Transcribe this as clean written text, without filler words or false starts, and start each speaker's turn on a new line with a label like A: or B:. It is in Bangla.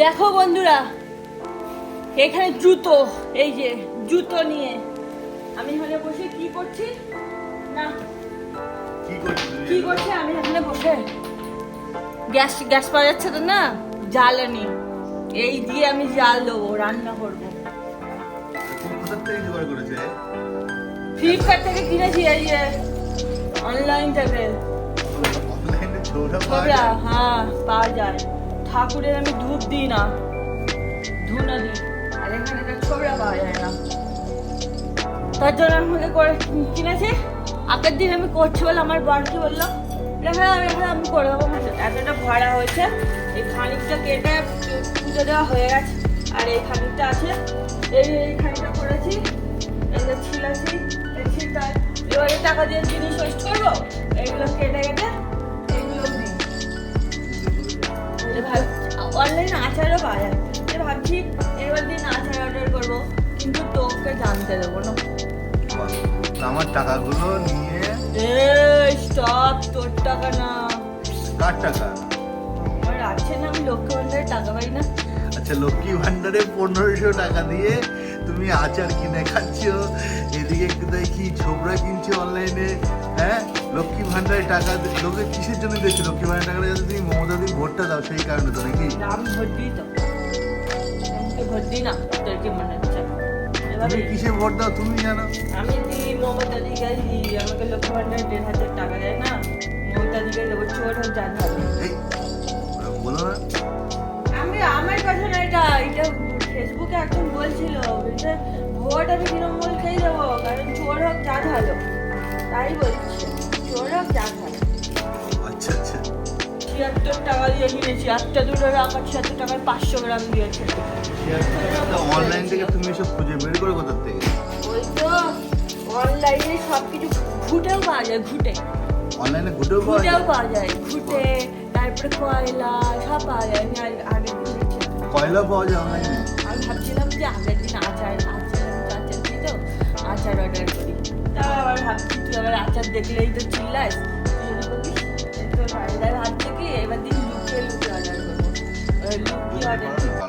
A: দেখো বন্ধুরা, এখানে জুতো, এই যে জুতো নিয়ে আমি এখানে বসে কি করছি না কি করছি আমি এখানে বসে গ্যাস পাওয়া যাচ্ছে তো না, জ্বালানি, এই দিয়ে আমি জাল দেবো, রান্না করবো। ফ্লিপকার্ট থেকে কিনেছি, এই যে অনলাইন থেকে ছোবড়া, হ্যাঁ পাওয়া যায়। ঠাকুরের আমি ধূপ দিই না, ধুনা দিই, আর এখানে ছোবড়া পাওয়া যায় না, তার জন্য আমাকে করে কিনেছি। আগের দিন আমি করছি বলে আমার বর কি বললো, আমি করে দেবো, এতটা ভরা হয়েছে, এই খানিকটা কেটে পুজো দেওয়া হয়ে গেছে, আর এই খানিকটা আছে, এই খানিকটা করেছি, এই যে ছিলাছি, এই ছিলটায় এবারে টাকা দিয়ে জিনিস ওয়েস্ট করবো, এইগুলো কেটে কেটে এইগুলো দিই। অনলাইনে আচারও পাওয়া যায়, ভাবছি এবার দিন আচার অর্ডার করবো, কিন্তু তোকে জানতে দেবো না।
B: আমার টাকাগুলো নিয়ে
A: স্টপ, তোর টাকা না।
B: কার টাকা?
A: আমার আছে না, আমি লক্ষ্মী ভান্ডারে টাকা পাই না।
B: আচ্ছা, লক্ষ্মী ভান্ডারে 1500 টাকা দিয়ে তুমি আচার কিনে খাচ্ছ, এদিকে কি ছোবরা কিনছো অনলাইনে, হ্যাঁ? লক্ষ্মী ভান্ডারে টাকা লোকে কিসের জন্য দিয়েছো? লক্ষ্মী ভান্ডার টাকা যাতে তুমি মমতা দিন ভোটটা দাও, সেই কারণে তো নাকি?
A: আমি ভোট দিই তো, আমি ভোট দিই না, তোর কি মনে হচ্ছে?
B: তুমি কিসে ভোট দাও তুমি জানো?
A: আমি দিই মমতা দিকে, আমাকে লক্ষ্মী ভান্ডারে 1500 টাকা দেয় না, মমতা দিকে দেবো, চোর হোক যা থাকে।
B: বলো না,
A: আমি আমার কথা না, এটা ফেসবুকে একজন বলছিল যে ভোট আমি তৃণমূল খেয়ে দেবো, কারণ চোর হোক যা ভালো, তাই বলছি, চোর হোক যা ভালো।
B: আচ্ছা আচ্ছা,
A: 76 টাকা দিয়ে কিনেছি, একটা দুটো টাকা, 76 টাকায় 500 গ্রাম দিয়েছে।
B: অনলাইন থেকে তুমি এসব খুঁজে বের করে কোথা থেকে?
A: ওই তো অনলাইনে সব কিছু ঘুটেও পাওয়া যায়, ঘুটে
B: অনলাইনে ঘুটেও পাওয়া
A: যায়, ঘুটে, তারপরে কয়লা সব পাওয়া যায়। আমি আগের দিন দেখছিলাম
B: কয়লা পাওয়া যায় অনলাইনে।
A: আমি ভাবছিলাম যে আগের দিন আচার দিই তো, আচার অর্ডার করি, তাও আবার ভাবছি তুই আবার আচার দেখলেই তো চিল্লাস, তুই যদি বলিস তোর ভাবছি কি এবার দিন লুকিয়ে অর্ডার করবো, লুকিয়ে অর্ডার